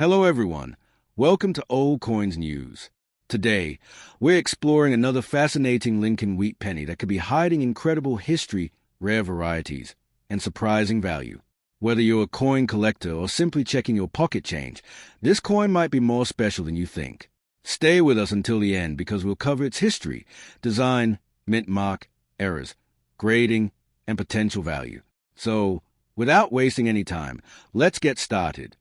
Hello everyone, welcome to Old Coins News. Today, we're exploring another fascinating Lincoln wheat penny that could be hiding incredible history, rare varieties, and surprising value. Whether you're a coin collector or simply checking your pocket change, this coin might be more special than you think. Stay with us until the end because we'll cover its history, design, mint mark, errors, grading, and potential value. So, without wasting any time, let's get started.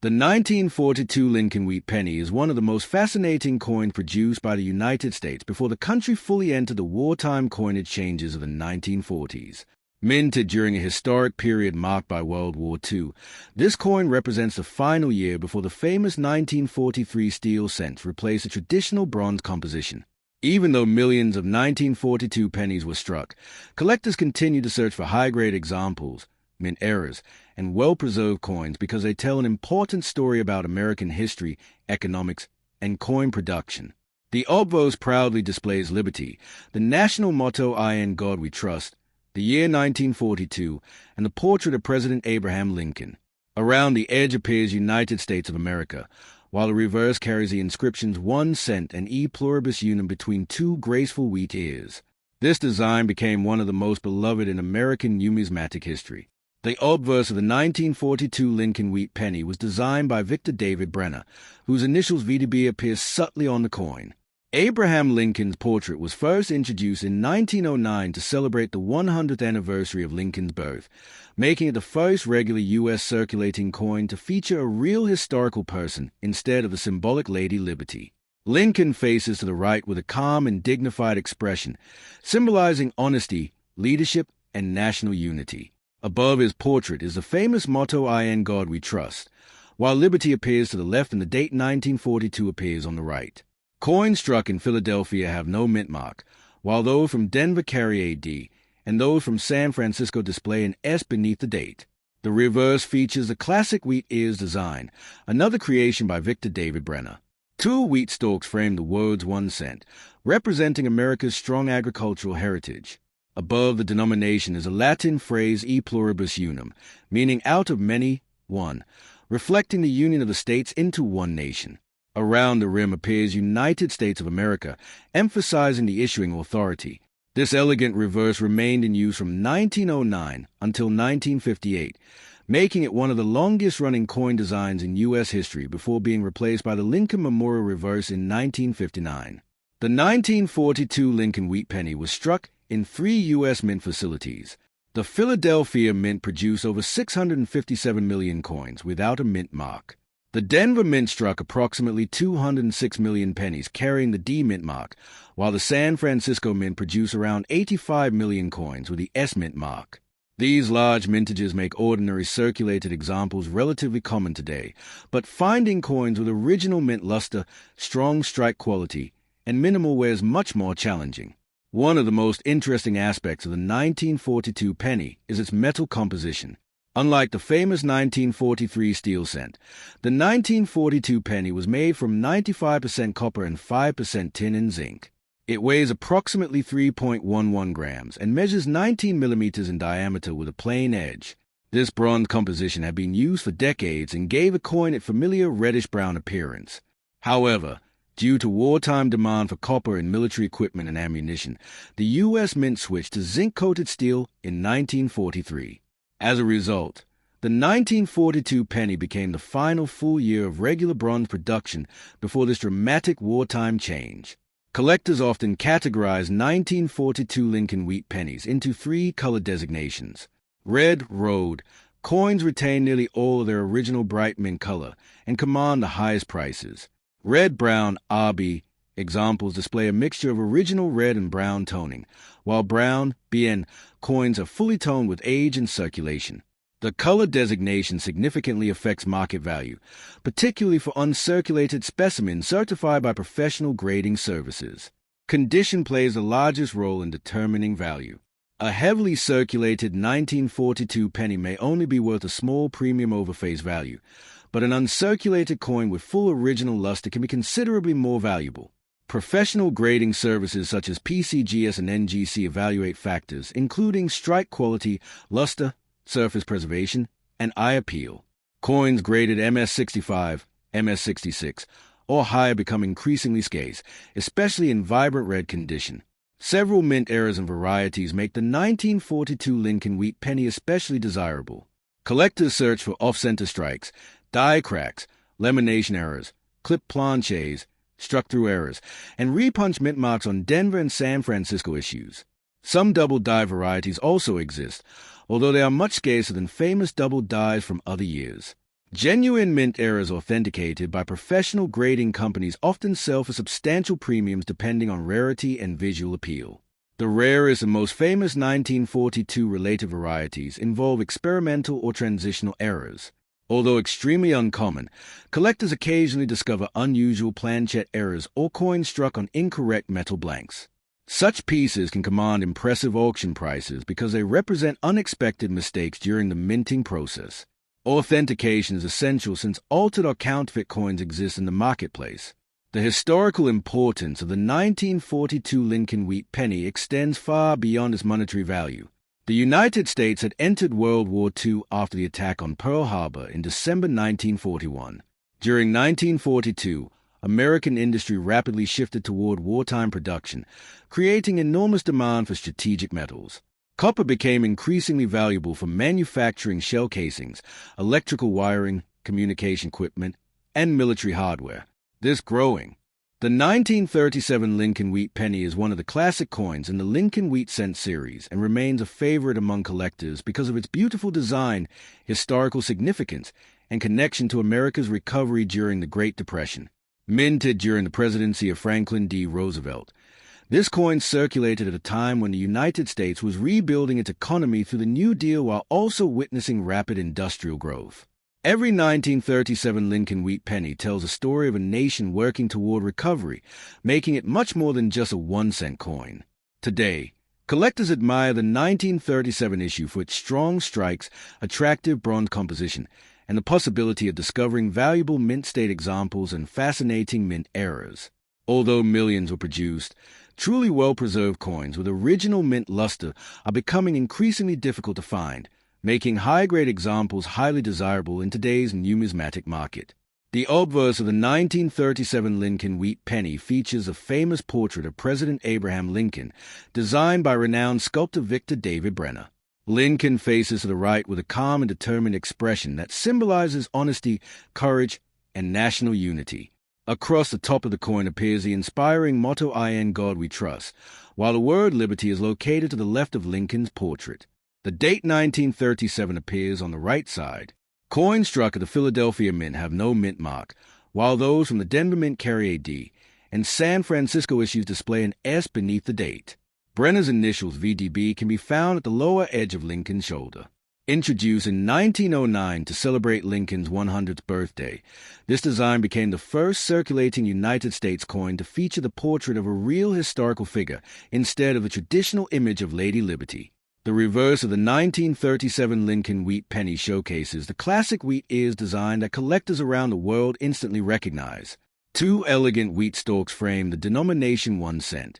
The 1942 Lincoln wheat penny is one of the most fascinating coins produced by the United States before the country fully entered the wartime coinage changes of the 1940s. Minted during a historic period marked by World War II, this coin represents the final year before the famous 1943 steel cents replaced a traditional bronze composition. Even though millions of 1942 pennies were struck, collectors continue to search for high-grade examples, mint errors, and well-preserved coins because they tell an important story about American history, economics, and coin production. The Obverse proudly displays liberty, the national motto "In God We Trust," the year 1942, and the portrait of President Abraham Lincoln. Around the edge appears United States of America, while the reverse carries the inscriptions 1 cent and E pluribus unum between two graceful wheat ears. This design became one of the most beloved in American numismatic history. The obverse of the 1942 Lincoln wheat penny was designed by Victor David Brenner, whose initials VDB appear subtly on the coin. Abraham Lincoln's portrait was first introduced in 1909 to celebrate the 100th anniversary of Lincoln's birth, making it the first regular U.S. circulating coin to feature a real historical person instead of the symbolic Lady Liberty. Lincoln faces to the right with a calm and dignified expression, symbolizing honesty, leadership, and national unity. Above his portrait is the famous motto "In God We Trust," while Liberty appears to the left and the date 1942 appears on the right. Coins struck in Philadelphia have no mint mark, while those from Denver carry a D, and those from San Francisco display an S beneath the date. The reverse features the classic wheat ears design, another creation by Victor David Brenner. Two wheat stalks frame the words 1 cent, representing America's strong agricultural heritage. Above the denomination is a Latin phrase "E pluribus unum," meaning out of many, one, reflecting the union of the states into one nation. Around the rim appears United States of America, emphasizing the issuing authority. This elegant reverse remained in use from 1909 until 1958, making it one of the longest-running coin designs in U.S. history before being replaced by the Lincoln Memorial reverse in 1959. The 1942 Lincoln wheat penny was struck in 3 U.S. mint facilities. The Philadelphia Mint produced over 657 million coins without a mint mark. The Denver Mint struck approximately 206 million pennies carrying the D mint mark, while the San Francisco Mint produced around 85 million coins with the S mint mark. These large mintages make ordinary circulated examples relatively common today, but finding coins with original mint luster, strong strike quality, and minimal wear is much more challenging. One of the most interesting aspects of the 1942 penny is its metal composition. Unlike the famous 1943 steel cent, the 1942 penny was made from 95% copper and 5% tin and zinc. It weighs approximately 3.11 grams and measures 19 millimeters in diameter with a plain edge. This bronze composition had been used for decades and gave the coin its familiar reddish-brown appearance. However, due to wartime demand for copper in military equipment and ammunition, the U.S. Mint switched to zinc-coated steel in 1943. As a result, the 1942 penny became the final full year of regular bronze production before this dramatic wartime change. Collectors often categorize 1942 Lincoln wheat pennies into 3 color designations. Red, Road. Coins retain nearly all of their original bright mint color and command the highest prices. Red, Brown, RB. Examples display a mixture of original red and brown toning, while brown, BN, coins are fully toned with age and circulation. The color designation significantly affects market value, particularly for uncirculated specimens certified by professional grading services. Condition plays the largest role in determining value. A heavily circulated 1942 penny may only be worth a small premium over face value, but an uncirculated coin with full original luster can be considerably more valuable. Professional grading services such as PCGS and NGC evaluate factors including strike quality, luster, surface preservation, and eye appeal. Coins graded MS-65, MS-66, or higher become increasingly scarce, especially in vibrant red condition. Several mint eras and varieties make the 1942 Lincoln wheat penny especially desirable. Collectors search for off-center strikes, die cracks, lamination errors, clip planches, struck-through errors, and repunch mint marks on Denver and San Francisco issues. Some double die varieties also exist, although they are much scarcer than famous double dies from other years. Genuine mint errors authenticated by professional grading companies often sell for substantial premiums depending on rarity and visual appeal. The rarest and most famous 1942 related varieties involve experimental or transitional errors. Although extremely uncommon, collectors occasionally discover unusual planchette errors or coins struck on incorrect metal blanks. Such pieces can command impressive auction prices because they represent unexpected mistakes during the minting process. Authentication is essential since altered or counterfeit coins exist in the marketplace. The historical importance of the 1942 Lincoln wheat penny extends far beyond its monetary value. The United States had entered World War II after the attack on Pearl Harbor in December 1941. During 1942, American industry rapidly shifted toward wartime production, creating enormous demand for strategic metals. Copper became increasingly valuable for manufacturing shell casings, electrical wiring, communication equipment, and military hardware. The 1937 Lincoln wheat penny is one of the classic coins in the Lincoln wheat cent series and remains a favorite among collectors because of its beautiful design, historical significance, and connection to America's recovery during the Great Depression. Minted during the presidency of Franklin D. Roosevelt, this coin circulated at a time when the United States was rebuilding its economy through the New Deal while also witnessing rapid industrial growth. Every 1937 Lincoln wheat penny tells a story of a nation working toward recovery, making it much more than just a 1-cent coin. Today, collectors admire the 1937 issue for its strong strikes, attractive bronze composition, and the possibility of discovering valuable mint state examples and fascinating mint errors. Although millions were produced, truly well-preserved coins with original mint luster are becoming increasingly difficult to find, making high-grade examples highly desirable in today's numismatic market. The obverse of the 1937 Lincoln wheat penny features a famous portrait of President Abraham Lincoln, designed by renowned sculptor Victor David Brenner. Lincoln faces to the right with a calm and determined expression that symbolizes honesty, courage, and national unity. Across the top of the coin appears the inspiring motto, "I in God we trust," while the word liberty is located to the left of Lincoln's portrait. The date 1937 appears on the right side. Coins struck at the Philadelphia Mint have no mint mark, while those from the Denver Mint carry a D, and San Francisco issues display an S beneath the date. Brenner's initials VDB can be found at the lower edge of Lincoln's shoulder. Introduced in 1909 to celebrate Lincoln's 100th birthday, this design became the first circulating United States coin to feature the portrait of a real historical figure instead of the traditional image of Lady Liberty. The reverse of the 1937 Lincoln wheat penny showcases the classic wheat ears design that collectors around the world instantly recognize. Two elegant wheat stalks frame the denomination 1 cent,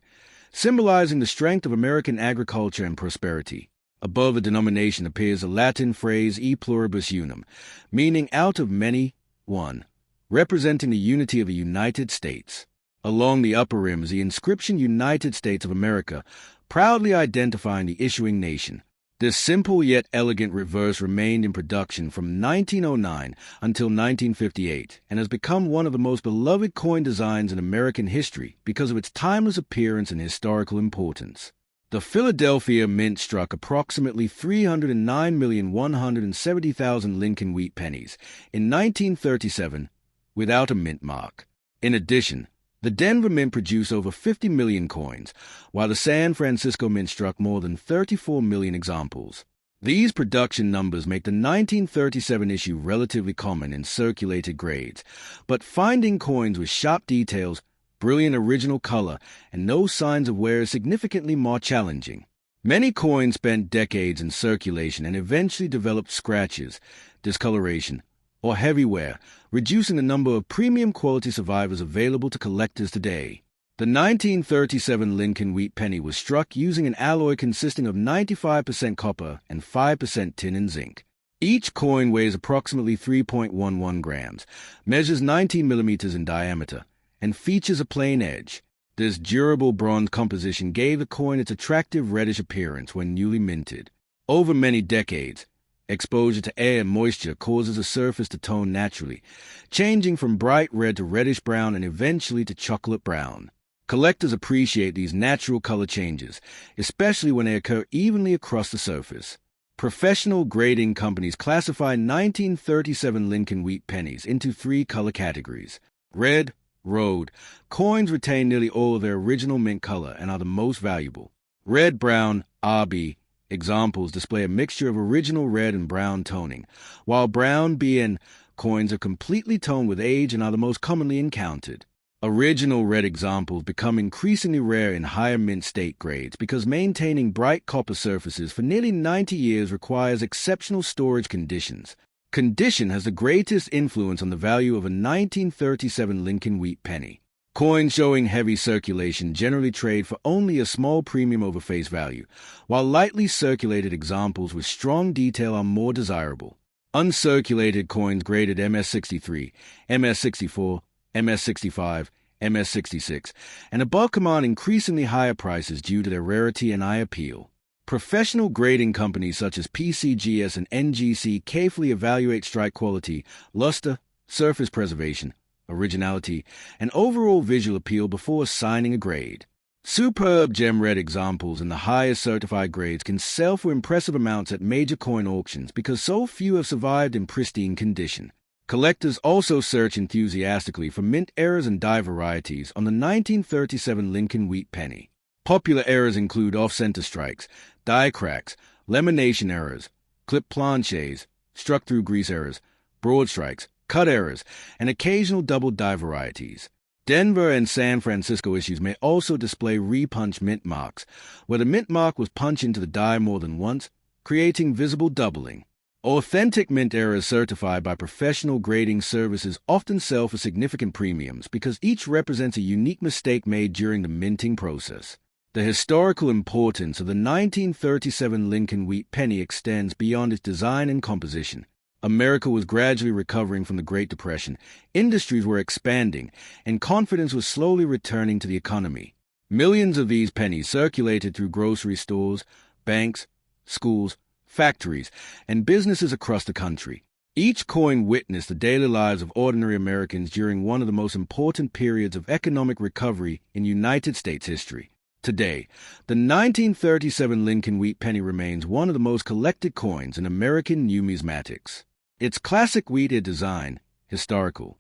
symbolizing the strength of American agriculture and prosperity. Above the denomination appears the Latin phrase e pluribus unum, meaning out of many, one, representing the unity of the United States. Along the upper rim is the inscription United States of America, proudly identifying the issuing nation. This simple yet elegant reverse remained in production from 1909 until 1958 and has become one of the most beloved coin designs in American history because of its timeless appearance and historical importance. The Philadelphia Mint struck approximately 309,170,000 Lincoln wheat pennies in 1937 without a mint mark. In addition, the Denver Mint produced over 50 million coins, while the San Francisco Mint struck more than 34 million examples. These production numbers make the 1937 issue relatively common in circulated grades, but finding coins with sharp details, brilliant original color, and no signs of wear is significantly more challenging. Many coins spent decades in circulation and eventually developed scratches, discoloration, or heavy wear, reducing the number of premium quality survivors available to collectors today. The 1937 Lincoln wheat penny was struck using an alloy consisting of 95% copper and 5% tin and zinc. Each coin weighs approximately 3.11 grams, measures 19 millimeters in diameter, and features a plain edge. This durable bronze composition gave the coin its attractive reddish appearance when newly minted. Over many decades, exposure to air and moisture causes the surface to tone naturally, changing from bright red to reddish brown and eventually to chocolate brown. Collectors appreciate these natural color changes, especially when they occur evenly across the surface. Professional grading companies classify 1937 Lincoln wheat pennies into three color categories. Red, Road. Coins retain nearly all of their original mint color and are the most valuable. Red-brown, RB. Examples display a mixture of original red and brown toning, while brown BN coins are completely toned with age and are the most commonly encountered. Original red examples become increasingly rare in higher mint state grades because maintaining bright copper surfaces for nearly 90 years requires exceptional storage conditions. Condition has the greatest influence on the value of a 1937 Lincoln wheat penny. Coins showing heavy circulation generally trade for only a small premium over face value, while lightly circulated examples with strong detail are more desirable. Uncirculated coins graded MS63, MS64, MS65, MS66, and above command increasingly higher prices due to their rarity and eye appeal. Professional grading companies such as PCGS and NGC carefully evaluate strike quality, luster, surface preservation, originality, and overall visual appeal before assigning a grade. Superb gem red examples in the highest certified grades can sell for impressive amounts at major coin auctions because so few have survived in pristine condition. Collectors also search enthusiastically for mint errors and die varieties on the 1937 Lincoln wheat penny. Popular errors include off-center strikes, die cracks, lamination errors, clip planches, struck-through grease errors, broad strikes, cut errors, and occasional double die varieties. Denver and San Francisco issues may also display repunch mint marks, where the mint mark was punched into the die more than once, creating visible doubling. Authentic mint errors certified by professional grading services often sell for significant premiums because each represents a unique mistake made during the minting process. The historical importance of the 1937 Lincoln wheat penny extends beyond its design and composition. America was gradually recovering from the Great Depression, industries were expanding, and confidence was slowly returning to the economy. Millions of these pennies circulated through grocery stores, banks, schools, factories, and businesses across the country. Each coin witnessed the daily lives of ordinary Americans during one of the most important periods of economic recovery in United States history. Today, the 1937 Lincoln wheat penny remains one of the most collected coins in American numismatics. Its classic wheat-ear design, historical.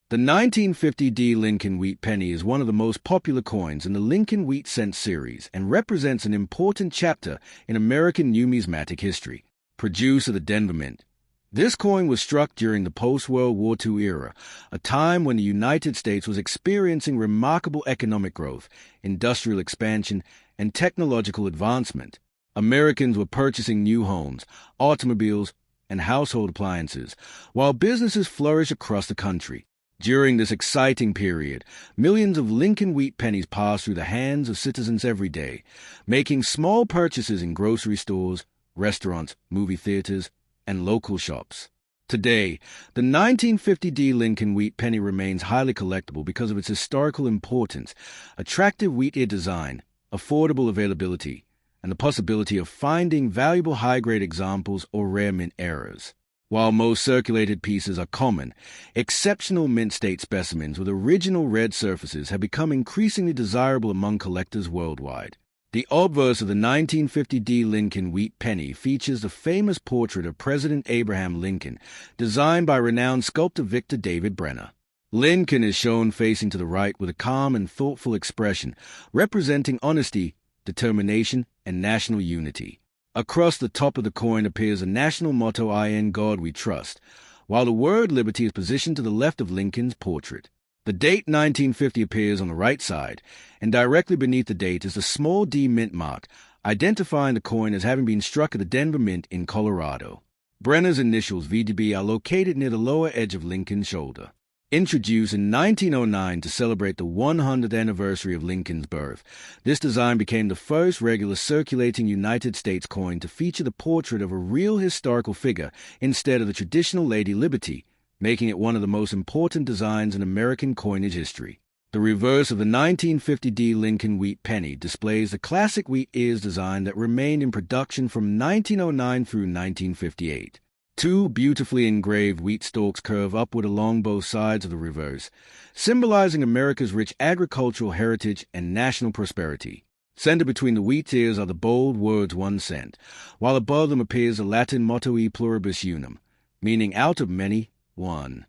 The 1950D Lincoln wheat penny is one of the most popular coins in the Lincoln wheat cent series and represents an important chapter in American numismatic history. Producer of the Denver Mint. This coin was struck during the post-World War II era, a time when the United States was experiencing remarkable economic growth, industrial expansion, and technological advancement. Americans were purchasing new homes, automobiles, and household appliances, while businesses flourished across the country. During this exciting period, millions of Lincoln wheat pennies passed through the hands of citizens every day, making small purchases in grocery stores, restaurants, movie theaters, and local shops. Today, the 1950D Lincoln wheat penny remains highly collectible because of its historical importance, attractive wheat-ear design, affordable availability, and the possibility of finding valuable high-grade examples or rare mint errors. While most circulated pieces are common, exceptional mint state specimens with original red surfaces have become increasingly desirable among collectors worldwide. The obverse of the 1950D Lincoln wheat penny features the famous portrait of President Abraham Lincoln, designed by renowned sculptor Victor David Brenner. Lincoln is shown facing to the right with a calm and thoughtful expression, representing honesty, determination, and national unity. Across the top of the coin appears the national motto, "In God We Trust," while the word liberty is positioned to the left of Lincoln's portrait. The date 1950 appears on the right side, and directly beneath the date is a small D mint mark, identifying the coin as having been struck at the Denver Mint in Colorado. Brenner's initials, VDB, are located near the lower edge of Lincoln's shoulder. Introduced in 1909 to celebrate the 100th anniversary of Lincoln's birth, this design became the first regular circulating United States coin to feature the portrait of a real historical figure instead of the traditional Lady Liberty, making it one of the most important designs in American coinage history. The reverse of the 1950D Lincoln wheat penny displays the classic wheat ears design that remained in production from 1909 through 1958. Two beautifully engraved wheat stalks curve upward along both sides of the reverse, symbolizing America's rich agricultural heritage and national prosperity. Centered between the wheat ears are the bold words 1 cent, while above them appears the Latin motto E pluribus unum, meaning out of many, one.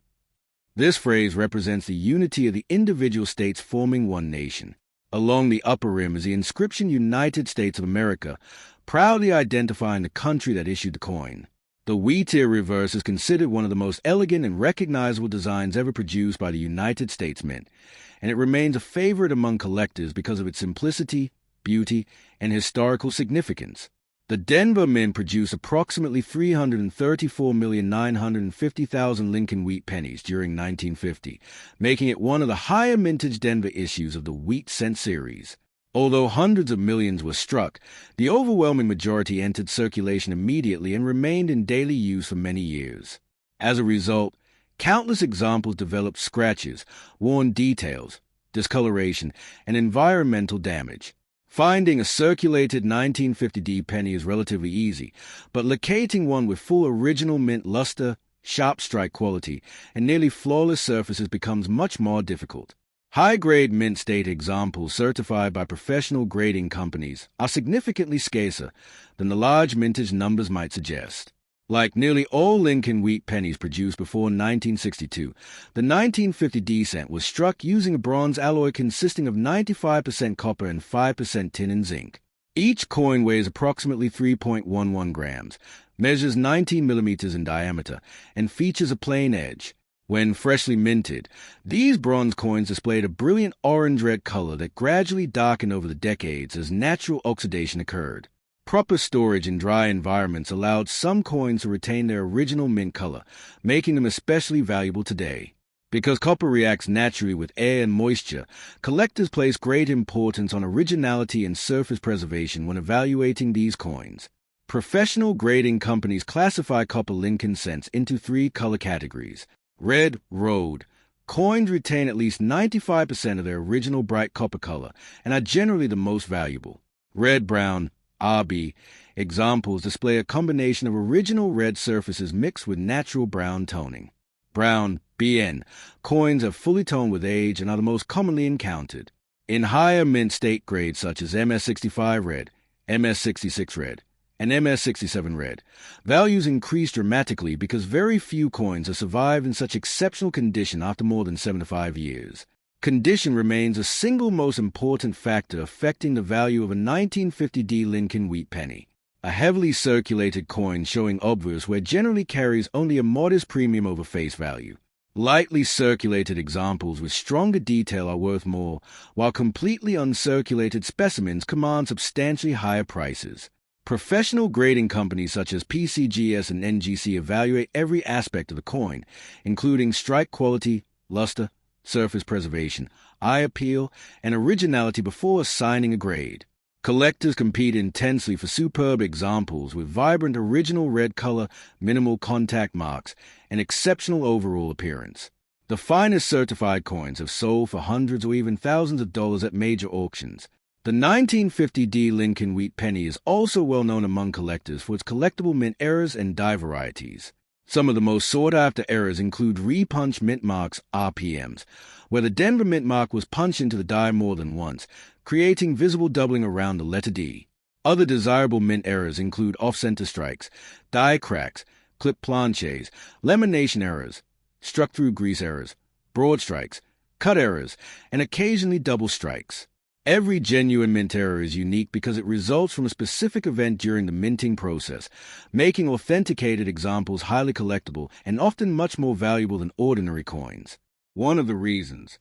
This phrase represents the unity of the individual states forming one nation. Along the upper rim is the inscription United States of America, proudly identifying the country that issued the coin. The wheat ear reverse is considered one of the most elegant and recognizable designs ever produced by the United States Mint, and it remains a favorite among collectors because of its simplicity, beauty, and historical significance. The Denver Mint produced approximately 334,950,000 Lincoln wheat pennies during 1950, making it one of the higher mintage Denver issues of the wheat cent series. Although hundreds of millions were struck, the overwhelming majority entered circulation immediately and remained in daily use for many years. As a result, countless examples developed scratches, worn details, discoloration, and environmental damage. Finding a circulated 1950D penny is relatively easy, but locating one with full original mint luster, sharp strike quality, and nearly flawless surfaces becomes much more difficult. High-grade mint state examples certified by professional grading companies are significantly scarcer than the large mintage numbers might suggest. Like nearly all Lincoln wheat pennies produced before 1962, the 1950D cent was struck using a bronze alloy consisting of 95% copper and 5% tin and zinc. Each coin weighs approximately 3.11 grams, measures 19 millimeters in diameter, and features a plain edge. When freshly minted, these bronze coins displayed a brilliant orange-red color that gradually darkened over the decades as natural oxidation occurred. Proper storage in dry environments allowed some coins to retain their original mint color, making them especially valuable today. Because copper reacts naturally with air and moisture, collectors place great importance on originality and surface preservation when evaluating these coins. Professional grading companies classify copper Lincoln cents into 3 color categories. Red, Road. Coins retain at least 95% of their original bright copper color and are generally the most valuable. Red, Brown, RB. Examples display a combination of original red surfaces mixed with natural brown toning. Brown, BN. Coins are fully toned with age and are the most commonly encountered. In higher mint state grades such as MS65 Red, MS66 Red, and MS67 Red, values increase dramatically because very few coins have survived in such exceptional condition after more than 75 years. Condition remains the single most important factor affecting the value of a 1950D Lincoln wheat penny. A heavily circulated coin showing obverse wear generally carries only a modest premium over face value. Lightly circulated examples with stronger detail are worth more, while completely uncirculated specimens command substantially higher prices. Professional grading companies such as PCGS and NGC evaluate every aspect of the coin, including strike quality, luster, surface preservation, eye appeal, and originality before assigning a grade. Collectors compete intensely for superb examples with vibrant original red color, minimal contact marks, and exceptional overall appearance. The finest certified coins have sold for hundreds or even thousands of dollars at major auctions. The 1950D Lincoln wheat penny is also well known among collectors for its collectible mint errors and die varieties. Some of the most sought-after errors include repunch mint marks, RPMs, where the Denver mint mark was punched into the die more than once, creating visible doubling around the letter D. Other desirable mint errors include off-center strikes, die cracks, clip planches, lamination errors, struck-through grease errors, broad strikes, cut errors, and occasionally double strikes. Every genuine mint error is unique because it results from a specific event during the minting process, making authenticated examples highly collectible and often much more valuable than ordinary coins. One of the reasons.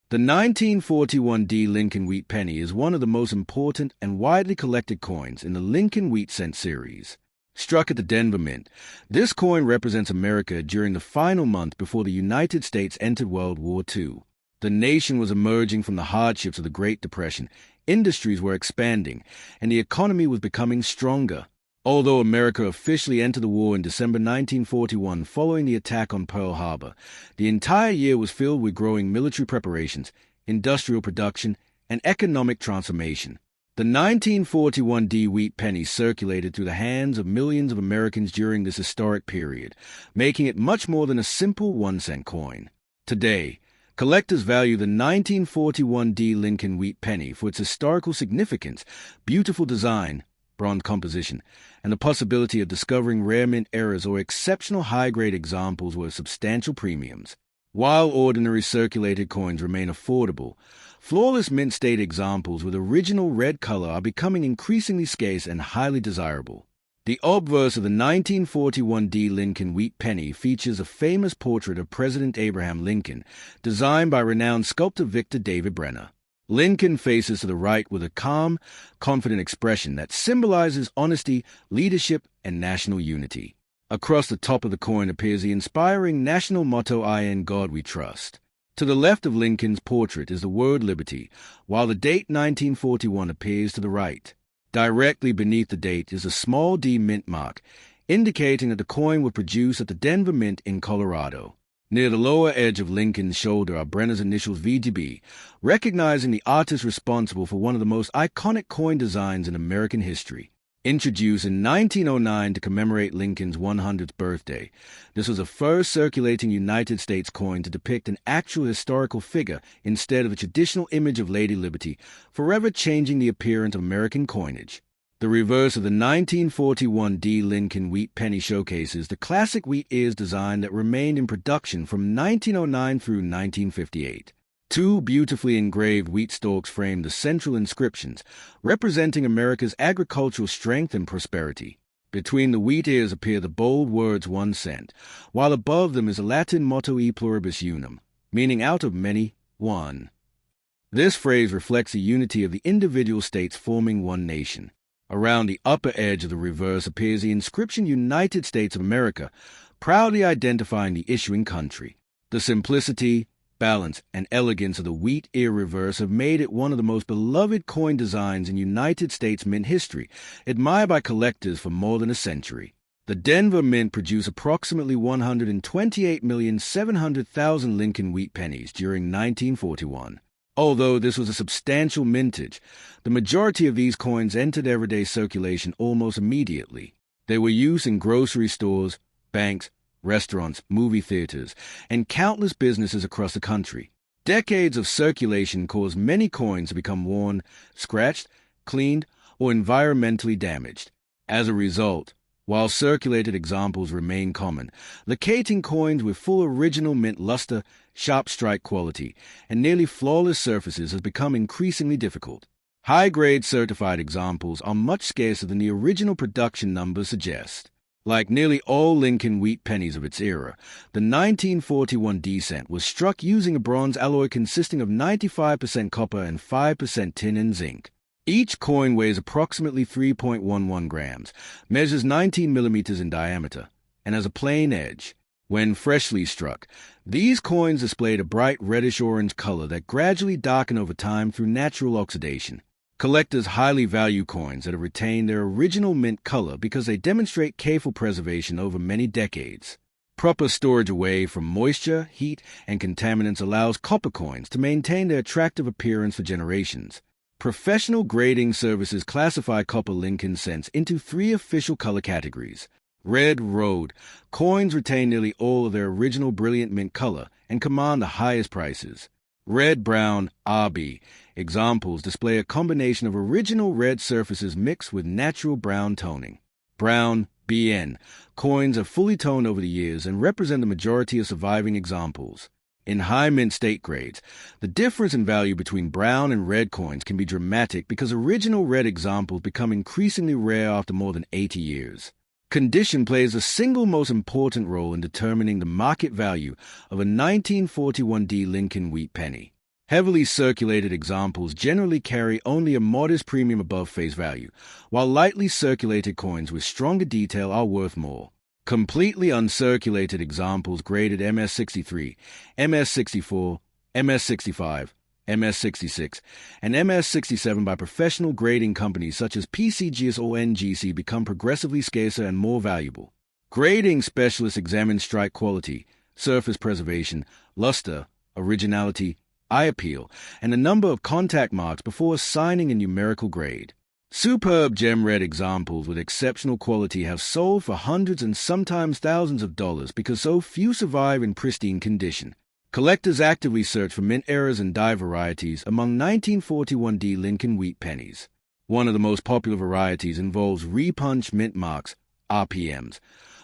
The 1941D Lincoln wheat penny is one of the most important and widely collected coins in the Lincoln wheat cent series. Struck at the Denver Mint, this coin represents America during the final month before the United States entered World War II. The nation was emerging from the hardships of the Great Depression, industries were expanding, and the economy was becoming stronger. Although America officially entered the war in December 1941 following the attack on Pearl Harbor, the entire year was filled with growing military preparations, industrial production, and economic transformation. The 1941 D wheat penny circulated through the hands of millions of Americans during this historic period, making it much more than a simple 1-cent coin. Today, collectors value the 1941 D Lincoln wheat penny for its historical significance, beautiful design, bronze composition, and the possibility of discovering rare mint errors or exceptional high-grade examples worth substantial premiums. While ordinary circulated coins remain affordable, flawless mint state examples with original red color are becoming increasingly scarce and highly desirable. The obverse of the 1941 D Lincoln wheat penny features a famous portrait of President Abraham Lincoln, designed by renowned sculptor Victor David Brenner. Lincoln faces to the right with a calm, confident expression that symbolizes honesty, leadership, and national unity. Across the top of the coin appears the inspiring national motto, "In God We Trust." To the left of Lincoln's portrait is the word liberty, while the date 1941 appears to the right. Directly beneath the date is a small D mint mark, indicating that the coin was produced at the Denver Mint in Colorado. Near the lower edge of Lincoln's shoulder are Brenner's initials VDB, recognizing the artist responsible for one of the most iconic coin designs in American history. Introduced in 1909 to commemorate Lincoln's 100th birthday, this was the first circulating United States coin to depict an actual historical figure instead of the traditional image of Lady Liberty, forever changing the appearance of American coinage. The reverse of the 1941 D Lincoln wheat penny showcases the classic wheat ears design that remained in production from 1909 through 1958. Two beautifully engraved wheat stalks frame the central inscriptions, representing America's agricultural strength and prosperity. Between the wheat ears appear the bold words 1 cent, while above them is a Latin motto E pluribus unum, meaning out of many, one. This phrase reflects the unity of the individual states forming one nation. Around the upper edge of the reverse appears the inscription United States of America, proudly identifying the issuing country. The simplicity, balance, and elegance of the wheat ear reverse have made it one of the most beloved coin designs in United States mint history, admired by collectors for more than a century. The Denver Mint produced approximately 128,700,000 Lincoln wheat pennies during 1941. Although this was a substantial mintage, the majority of these coins entered everyday circulation almost immediately. They were used in grocery stores, banks, restaurants, movie theaters, and countless businesses across the country. Decades of circulation caused many coins to become worn, scratched, cleaned, or environmentally damaged. As a result, while circulated examples remain common, locating coins with full original mint luster, sharp strike quality, and nearly flawless surfaces has become increasingly difficult. High-grade certified examples are much scarcer than the original production numbers suggest. Like nearly all Lincoln wheat pennies of its era, the 1941 D cent was struck using a bronze alloy consisting of 95% copper and 5% tin and zinc. Each coin weighs approximately 3.11 grams, measures 19 millimeters in diameter, and has a plain edge. When freshly struck, these coins displayed a bright reddish-orange color that gradually darkened over time through natural oxidation. Collectors highly value coins that have retained their original mint color because they demonstrate careful preservation over many decades. Proper storage away from moisture, heat, and contaminants allows copper coins to maintain their attractive appearance for generations. Professional grading services classify copper Lincoln cents into 3 official color categories. Red Road coins retain nearly all of their original brilliant mint color and command the highest prices. Red Brown RB examples display a combination of original red surfaces mixed with natural brown toning. Brown BN coins are fully toned over the years and represent the majority of surviving examples. In high mint state grades, the difference in value between brown and red coins can be dramatic because original red examples become increasingly rare after more than 80 years. Condition plays the single most important role in determining the market value of a 1941 D Lincoln wheat penny. Heavily circulated examples generally carry only a modest premium above face value, while lightly circulated coins with stronger detail are worth more. Completely uncirculated examples graded MS63, MS64, MS65, MS66, and MS67 by professional grading companies such as PCGS or NGC become progressively scarcer and more valuable. Grading specialists examine strike quality, surface preservation, luster, originality, eye appeal, and the number of contact marks before assigning a numerical grade. Superb gem red examples with exceptional quality have sold for hundreds and sometimes thousands of dollars because so few survive in pristine condition. Collectors actively search for mint errors and die varieties among 1941D Lincoln wheat pennies. One of the most popular varieties involves repunch mint marks, RPMs,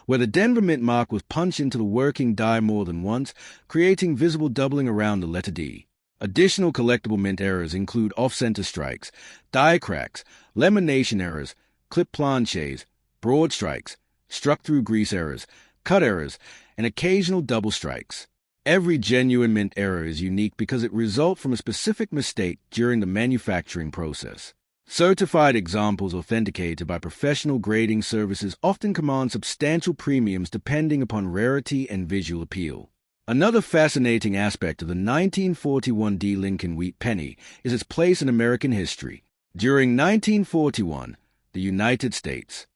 where the Denver mint mark was punched into the working die more than once, creating visible doubling around the letter D. Additional collectible mint errors include off-center strikes, die cracks, lamination errors, clip planches, broad strikes, struck-through grease errors, cut errors, and occasional double strikes. Every genuine mint error is unique because it results from a specific mistake during the manufacturing process. Certified examples authenticated by professional grading services often command substantial premiums depending upon rarity and visual appeal. Another fascinating aspect of the 1941D Lincoln wheat penny is its place in American history. During 1941, the United States,